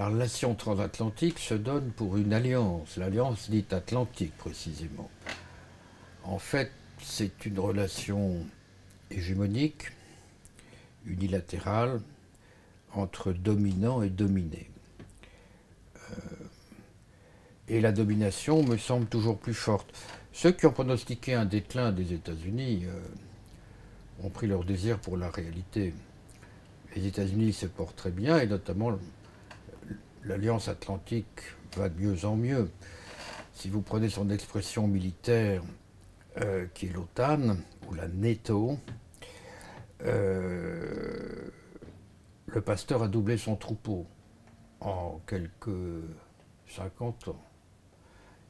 La relation transatlantique se donne pour une alliance, l'alliance dite atlantique précisément. En fait, c'est une relation hégémonique, unilatérale, entre dominant et dominé. Et la domination me semble toujours plus forte. Ceux qui ont pronostiqué un déclin des États-Unis ont pris leur désir pour la réalité. Les États-Unis se portent très bien, et notamment l'Alliance Atlantique va de mieux en mieux. Si vous prenez son expression militaire, qui est l'OTAN, ou la NATO, le pasteur a doublé son troupeau en quelques 50 ans.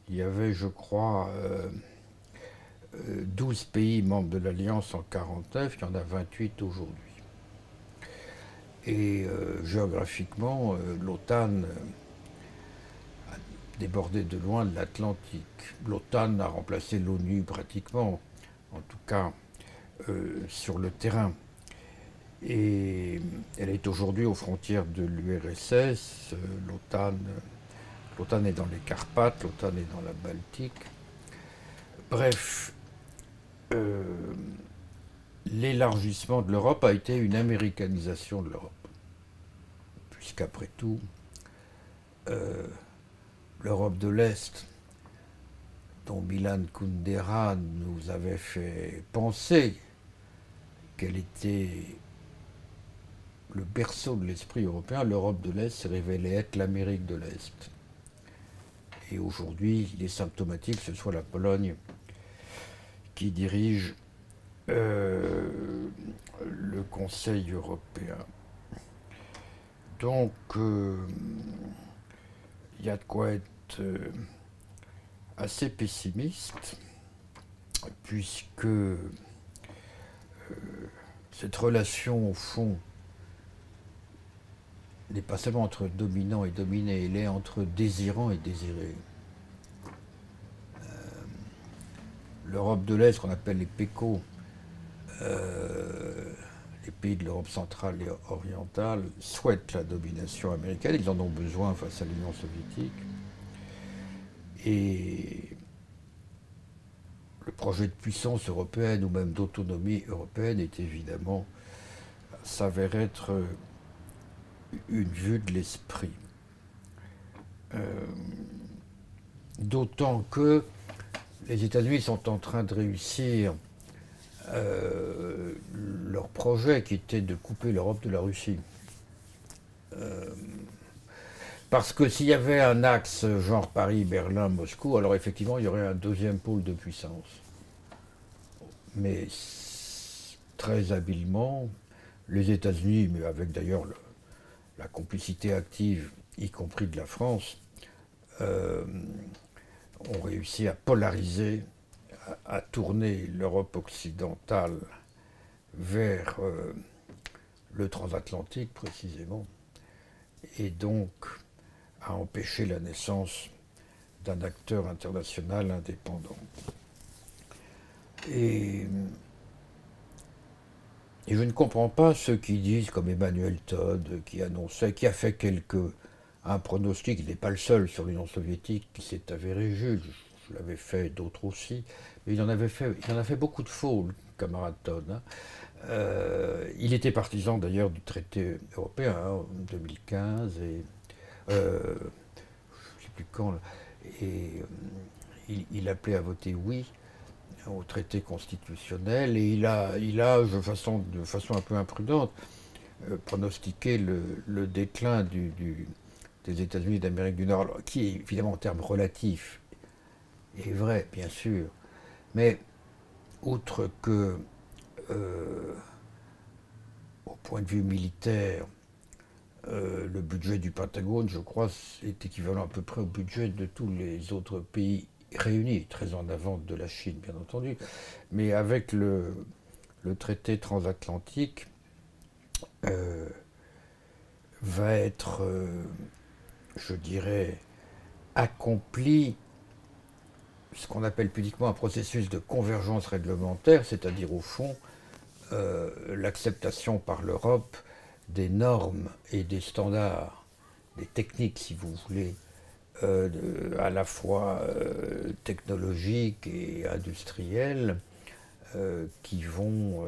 Il y avait, je crois, 12 pays membres de l'Alliance en 1949, il y en a 28 aujourd'hui. Et géographiquement, l'OTAN a débordé de loin de l'Atlantique. L'OTAN a remplacé l'ONU pratiquement, en tout cas sur le terrain. Et elle est aujourd'hui aux frontières de l'URSS. L'OTAN est dans les Carpates, l'OTAN est dans la Baltique. Bref, l'élargissement de l'Europe a été une américanisation de l'Europe. Puisqu'après tout, l'Europe de l'Est, dont Milan Kundera nous avait fait penser qu'elle était le berceau de l'esprit européen, l'Europe de l'Est s'est révélée être l'Amérique de l'Est. Et aujourd'hui, il est symptomatique que ce soit la Pologne qui dirige le Conseil européen. Donc, il y a de quoi être assez pessimiste, puisque cette relation, au fond, n'est pas seulement entre dominant et dominé, elle est entre désirant et désiré. L'Europe de l'Est, qu'on appelle les PECO, les pays de l'Europe centrale et orientale, souhaitent la domination américaine, ils en ont besoin face à l'Union soviétique. Et le projet de puissance européenne ou même d'autonomie européenne est évidemment, s'avère être une vue de l'esprit. D'autant que les États-Unis sont en train de réussir leur projet qui était de couper l'Europe de la Russie. Parce que s'il y avait un axe genre Paris, Berlin, Moscou, alors effectivement il y aurait un deuxième pôle de puissance. Mais très habilement, les États-Unis, mais avec d'ailleurs la complicité active, y compris de la France, ont réussi à polariser, à tourner l'Europe occidentale vers le transatlantique précisément, et donc à empêcher la naissance d'un acteur international indépendant. Et je ne comprends pas ceux qui disent, comme Emmanuel Todd, qui annonçait, qui a fait un pronostic, il n'est pas le seul sur l'Union soviétique, qui s'est avéré juste, je l'avais fait, d'autres aussi, mais il en a fait beaucoup de faux, le camarade Todd. Hein. Il était partisan d'ailleurs du traité européen hein, en 2015, et je ne sais plus quand, et il appelait à voter oui au traité constitutionnel, et il a de façon un peu imprudente, pronostiqué le déclin des États-Unis d'Amérique du Nord, qui est évidemment en termes relatifs est vrai, bien sûr, mais outre que, au point de vue militaire, le budget du Pentagone, je crois, est équivalent à peu près au budget de tous les autres pays réunis, très en avant de la Chine, bien entendu. Mais avec le traité transatlantique, va être, je dirais, accompli ce qu'on appelle pudiquement un processus de convergence réglementaire, c'est-à-dire au fond l'acceptation par l'Europe des normes et des standards des techniques, si vous voulez, à la fois technologiques et industrielles, qui vont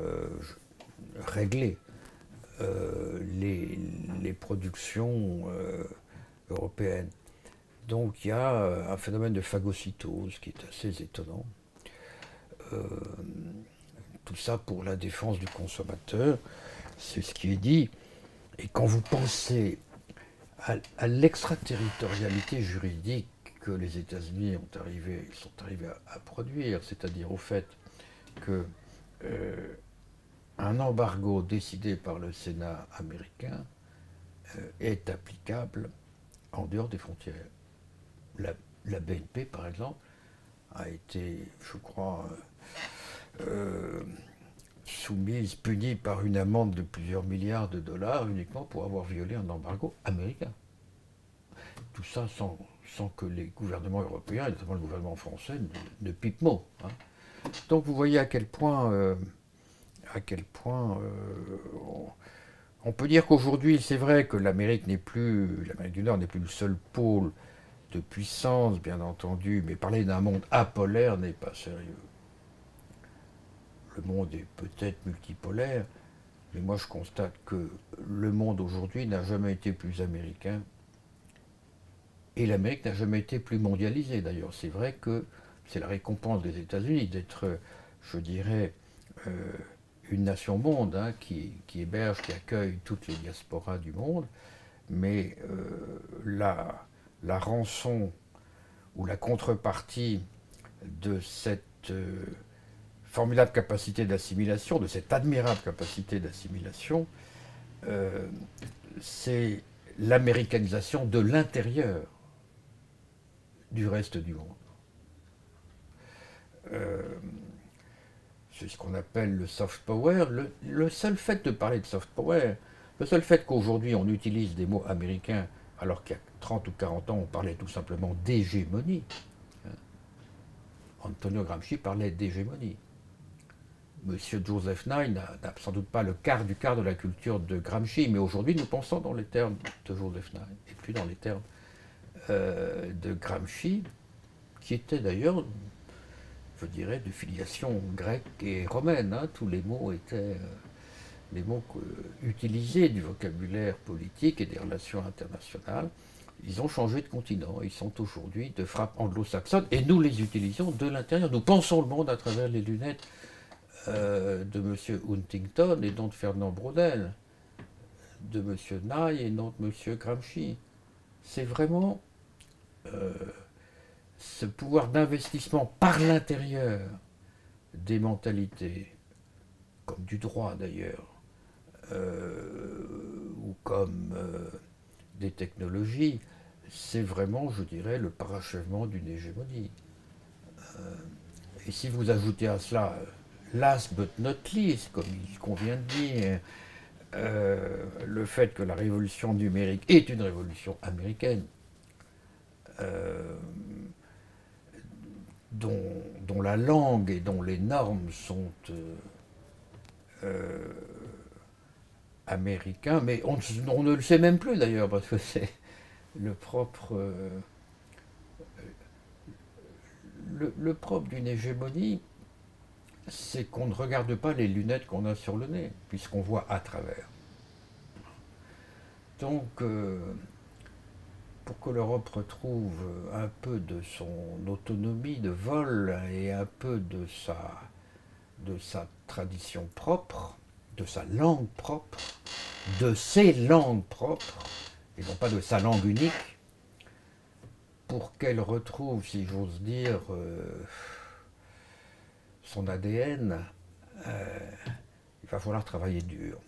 régler les productions européennes. Donc il y a un phénomène de phagocytose qui est assez étonnant. Euh, tout ça pour la défense du consommateur, c'est ce qui est dit. Et quand vous pensez à l'extraterritorialité juridique que les États-Unis sont arrivés à produire, c'est-à-dire au fait que un embargo décidé par le Sénat américain est applicable en dehors des frontières. La BNP, par exemple, a été, je crois, soumise, punie par une amende de plusieurs milliards de dollars uniquement pour avoir violé un embargo américain. Tout ça sans que les gouvernements européens, et notamment le gouvernement français, ne pipent mot. Hein. Donc vous voyez à quel point on peut dire qu'aujourd'hui, c'est vrai que l'Amérique du Nord n'est plus le seul pôle de puissance, bien entendu, mais parler d'un monde apolaire n'est pas sérieux. Le monde est peut-être multipolaire, mais moi je constate que le monde aujourd'hui n'a jamais été plus américain, et l'Amérique n'a jamais été plus mondialisée d'ailleurs. C'est vrai que c'est la récompense des États-Unis d'être, je dirais, une nation monde hein, qui héberge, qui accueille toutes les diasporas du monde, mais la rançon ou la contrepartie de cette formidable capacité d'assimilation, de cette admirable capacité d'assimilation, c'est l'américanisation de l'intérieur du reste du monde. C'est ce qu'on appelle le soft power. Le seul fait de parler de soft power, le seul fait qu'aujourd'hui on utilise des mots américains alors qu'il y a 30 ou 40 ans on parlait tout simplement d'hégémonie. Antonio Gramsci parlait d'hégémonie. Monsieur Joseph Nye n'a sans doute pas le quart du quart de la culture de Gramsci, mais aujourd'hui nous pensons dans les termes de Joseph Nye et plus dans les termes de Gramsci, qui était d'ailleurs, je dirais, de filiation grecque et romaine. Hein. Tous les mots étaient les mots utilisés du vocabulaire politique et des relations internationales. Ils ont changé de continent. Ils sont aujourd'hui de frappe anglo-saxonne et nous les utilisons de l'intérieur. Nous pensons le monde à travers les lunettes de M. Huntington et non de Fernand Braudel, de M. Nye et non de M. Gramsci. C'est vraiment ce pouvoir d'investissement par l'intérieur des mentalités, comme du droit d'ailleurs, ou comme des technologies, c'est vraiment, je dirais, le parachèvement d'une hégémonie. Et si vous ajoutez à cela, last but not least, comme il convient de dire, le fait que la révolution numérique est une révolution américaine, dont la langue et dont les normes sont américains, mais on ne le sait même plus d'ailleurs, parce que c'est le propre, le propre d'une hégémonie, c'est qu'on ne regarde pas les lunettes qu'on a sur le nez, puisqu'on voit à travers. Donc, pour que l'Europe retrouve un peu de son autonomie de vol et un peu de sa tradition propre, de sa langue propre, de ses langues propres, et non pas de sa langue unique, pour qu'elle retrouve, si j'ose dire, son ADN, il va falloir travailler dur.